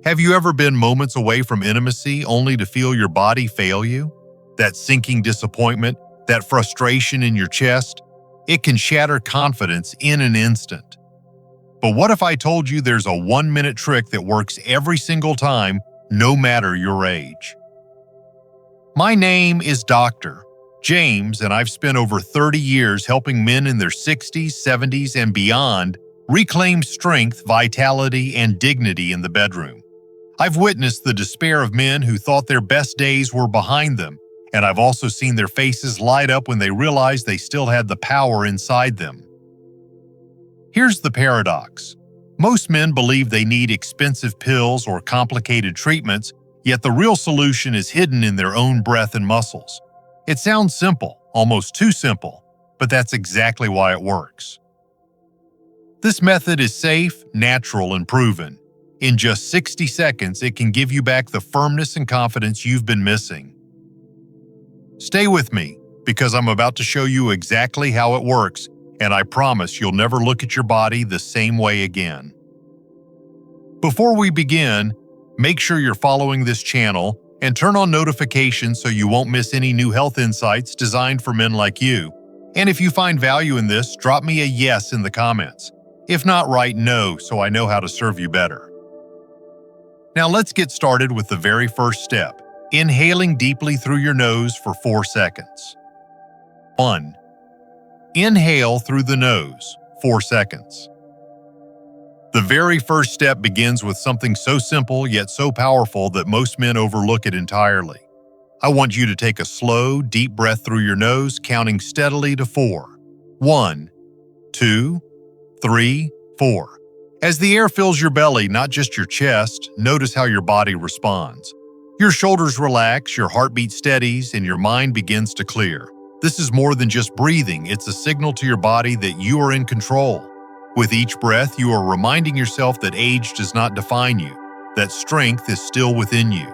Have you ever been moments away from intimacy only to feel your body fail you? That sinking disappointment, that frustration in your chest, it can shatter confidence in an instant. But what if I told you there's a 1-minute trick that works every single time, no matter your age? My name is Dr. James, and I've spent over 30 years helping men in their 60s, 70s, and beyond reclaim strength, vitality, and dignity in the bedroom. I've witnessed the despair of men who thought their best days were behind them, and I've also seen their faces light up when they realized they still had the power inside them. Here's the paradox. Most men believe they need expensive pills or complicated treatments, yet the real solution is hidden in their own breath and muscles. It sounds simple, almost too simple, but that's exactly why it works. This method is safe, natural, and proven. In just 60 seconds, it can give you back the firmness and confidence you've been missing. Stay with me, because I'm about to show you exactly how it works, and I promise you'll never look at your body the same way again. Before we begin, make sure you're following this channel and turn on notifications so you won't miss any new health insights designed for men like you. And if you find value in this, drop me a yes in the comments. If not, write no so I know how to serve you better. Now let's get started with the very first step, inhaling deeply through your nose for 4 seconds. 1. Inhale through the nose, 4 seconds. The very first step begins with something so simple yet so powerful that most men overlook it entirely. I want you to take a slow, deep breath through your nose, counting steadily to 4. 1, 2, 3, 4. As the air fills your belly, not just your chest, notice how your body responds. Your shoulders relax, your heartbeat steadies, and your mind begins to clear. This is more than just breathing, it's a signal to your body that you are in control. With each breath, you are reminding yourself that age does not define you, that strength is still within you.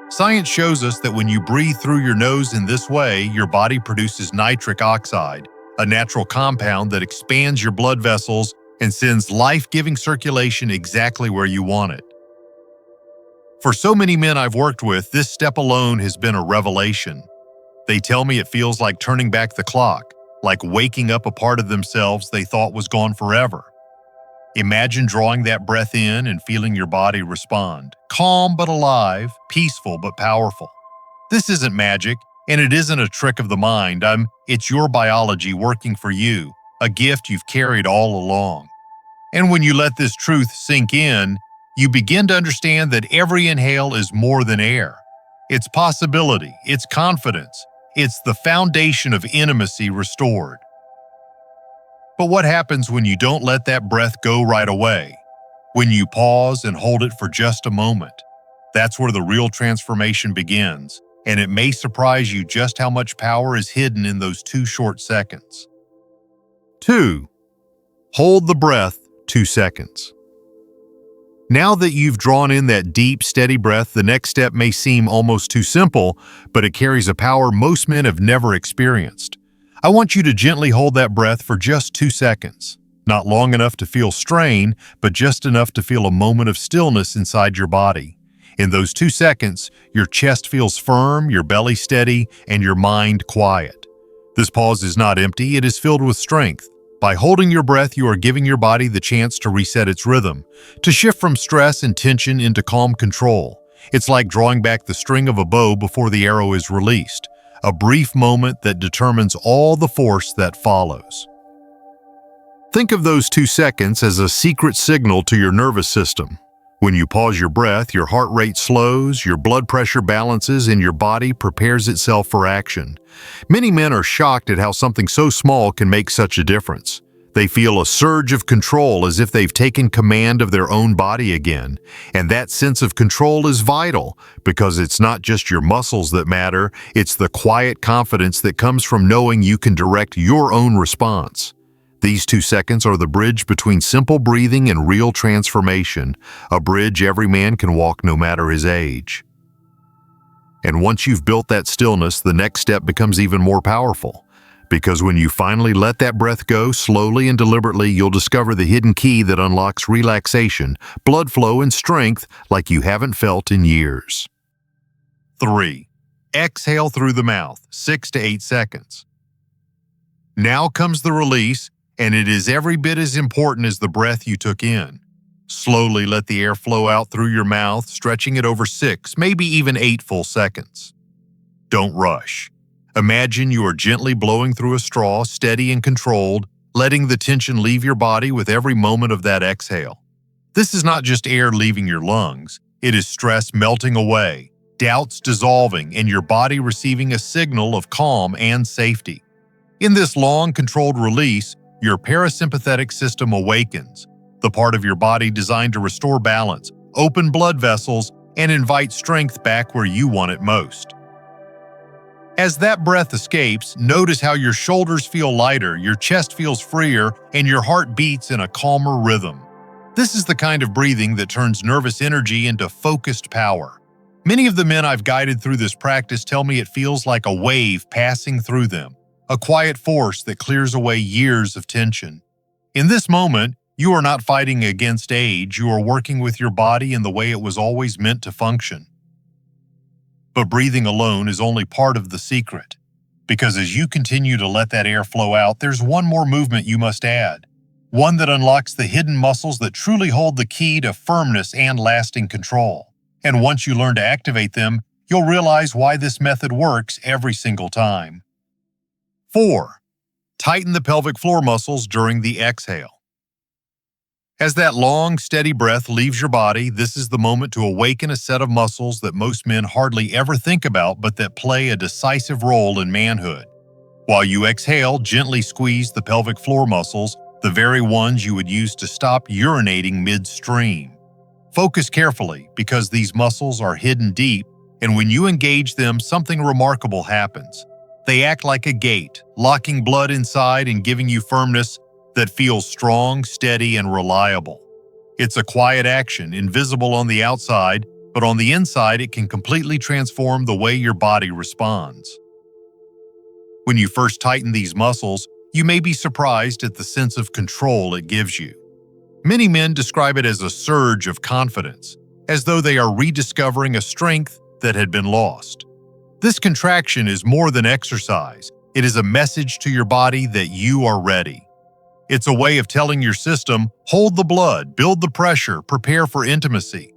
Science shows us that when you breathe through your nose in this way, your body produces nitric oxide, a natural compound that expands your blood vessels and sends life-giving circulation exactly where you want it. For so many men I've worked with, this step alone has been a revelation. They tell me it feels like turning back the clock, like waking up a part of themselves they thought was gone forever. Imagine drawing that breath in and feeling your body respond. Calm but alive, peaceful but powerful. This isn't magic, and it isn't a trick of the mind. It's your biology working for you, a gift you've carried all along. And when you let this truth sink in, you begin to understand that every inhale is more than air. It's possibility, it's confidence, it's the foundation of intimacy restored. But what happens when you don't let that breath go right away? When you pause and hold it for just a moment? That's where the real transformation begins, and it may surprise you just how much power is hidden in those 2 short seconds. 2. Hold the breath 2 seconds. Now that you've drawn in that deep, steady breath, the next step may seem almost too simple, but it carries a power most men have never experienced. I want you to gently hold that breath for just 2 seconds. Not long enough to feel strain, but just enough to feel a moment of stillness inside your body. In those 2 seconds, your chest feels firm, your belly steady, and your mind quiet. This pause is not empty, it is filled with strength. By holding your breath, you are giving your body the chance to reset its rhythm, to shift from stress and tension into calm control. It's like drawing back the string of a bow before the arrow is released, a brief moment that determines all the force that follows. Think of those 2 seconds as a secret signal to your nervous system. When you pause your breath, your heart rate slows, your blood pressure balances, and your body prepares itself for action. Many men are shocked at how something so small can make such a difference. They feel a surge of control as if they've taken command of their own body again. And that sense of control is vital because it's not just your muscles that matter, it's the quiet confidence that comes from knowing you can direct your own response. These 2 seconds are the bridge between simple breathing and real transformation, a bridge every man can walk no matter his age. And once you've built that stillness, the next step becomes even more powerful. Because when you finally let that breath go, slowly and deliberately, you'll discover the hidden key that unlocks relaxation, blood flow, and strength like you haven't felt in years. 3. Exhale through the mouth, 6 to 8 seconds. Now comes the release, and it is every bit as important as the breath you took in. Slowly let the air flow out through your mouth, stretching it over 6, maybe even 8 full seconds. Don't rush. Imagine you are gently blowing through a straw, steady and controlled, letting the tension leave your body with every moment of that exhale. This is not just air leaving your lungs, it is stress melting away, doubts dissolving, and your body receiving a signal of calm and safety. In this long, controlled release, your parasympathetic system awakens, the part of your body designed to restore balance, open blood vessels, and invite strength back where you want it most. As that breath escapes, notice how your shoulders feel lighter, your chest feels freer, and your heart beats in a calmer rhythm. This is the kind of breathing that turns nervous energy into focused power. Many of the men I've guided through this practice tell me it feels like a wave passing through them, a quiet force that clears away years of tension. In this moment, you are not fighting against age, you are working with your body in the way it was always meant to function. But breathing alone is only part of the secret, because as you continue to let that air flow out, there's one more movement you must add, one that unlocks the hidden muscles that truly hold the key to firmness and lasting control. And once you learn to activate them, you'll realize why this method works every single time. 4. Tighten the pelvic floor muscles during the exhale. As that long, steady breath leaves your body, this is the moment to awaken a set of muscles that most men hardly ever think about but that play a decisive role in manhood. While you exhale, gently squeeze the pelvic floor muscles, the very ones you would use to stop urinating midstream. Focus carefully, because these muscles are hidden deep, and when you engage them, something remarkable happens. They act like a gate, locking blood inside and giving you firmness that feels strong, steady, and reliable. It's a quiet action, invisible on the outside, but on the inside it can completely transform the way your body responds. When you first tighten these muscles, you may be surprised at the sense of control it gives you. Many men describe it as a surge of confidence, as though they are rediscovering a strength that had been lost. This contraction is more than exercise. It is a message to your body that you are ready. It's a way of telling your system, hold the blood, build the pressure, prepare for intimacy.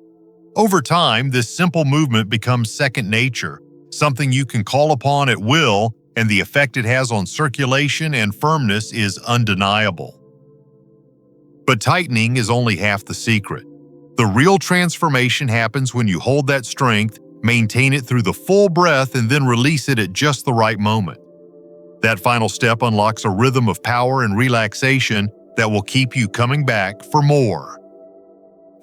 Over time, this simple movement becomes second nature, something you can call upon at will, and the effect it has on circulation and firmness is undeniable. But tightening is only half the secret. The real transformation happens when you hold that strength, maintain it through the full breath, and then release it at just the right moment. That final step unlocks a rhythm of power and relaxation that will keep you coming back for more.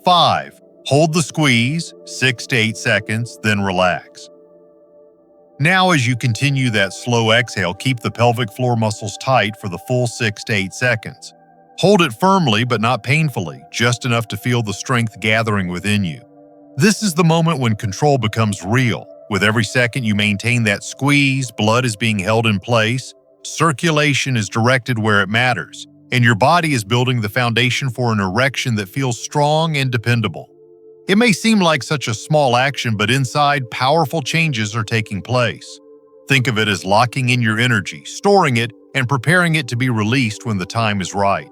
5. Hold the squeeze, 6 to 8 seconds, then relax. Now, as you continue that slow exhale, keep the pelvic floor muscles tight for the full 6 to 8 seconds. Hold it firmly but not painfully, just enough to feel the strength gathering within you. This is the moment when control becomes real. With every second you maintain that squeeze, blood is being held in place, circulation is directed where it matters, and your body is building the foundation for an erection that feels strong and dependable. It may seem like such a small action, but inside, powerful changes are taking place. Think of it as locking in your energy, storing it, and preparing it to be released when the time is right.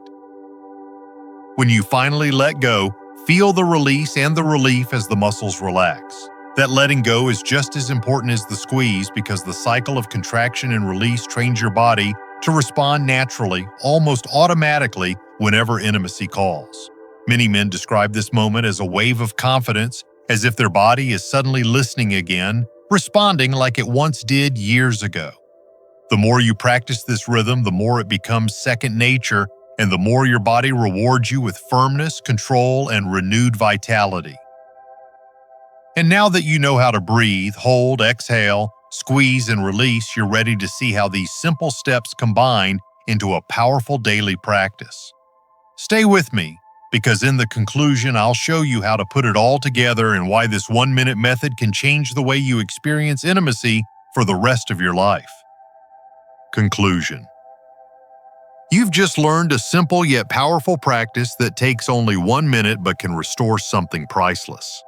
When you finally let go, feel the release and the relief as the muscles relax. That letting go is just as important as the squeeze, because the cycle of contraction and release trains your body to respond naturally, almost automatically, whenever intimacy calls. Many men describe this moment as a wave of confidence, as if their body is suddenly listening again, responding like it once did years ago. The more you practice this rhythm, the more it becomes second nature, and the more your body rewards you with firmness, control, and renewed vitality. And now that you know how to breathe, hold, exhale, squeeze, and release, you're ready to see how these simple steps combine into a powerful daily practice. Stay with me, because in the conclusion, I'll show you how to put it all together and why this 1-minute method can change the way you experience intimacy for the rest of your life. Conclusion. You've just learned a simple yet powerful practice that takes only 1 minute but can restore something priceless.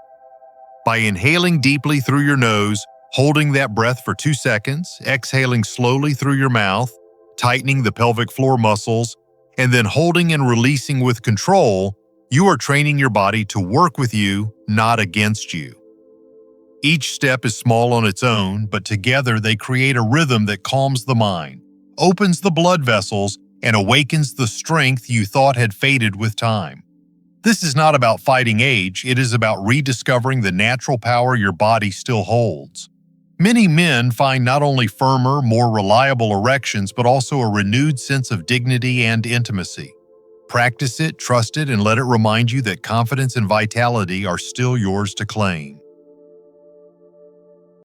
By inhaling deeply through your nose, holding that breath for 2 seconds, exhaling slowly through your mouth, tightening the pelvic floor muscles, and then holding and releasing with control, you are training your body to work with you, not against you. Each step is small on its own, but together they create a rhythm that calms the mind, opens the blood vessels, and awakens the strength you thought had faded with time. This is not about fighting age, it is about rediscovering the natural power your body still holds. Many men find not only firmer, more reliable erections, but also a renewed sense of dignity and intimacy. Practice it, trust it, and let it remind you that confidence and vitality are still yours to claim.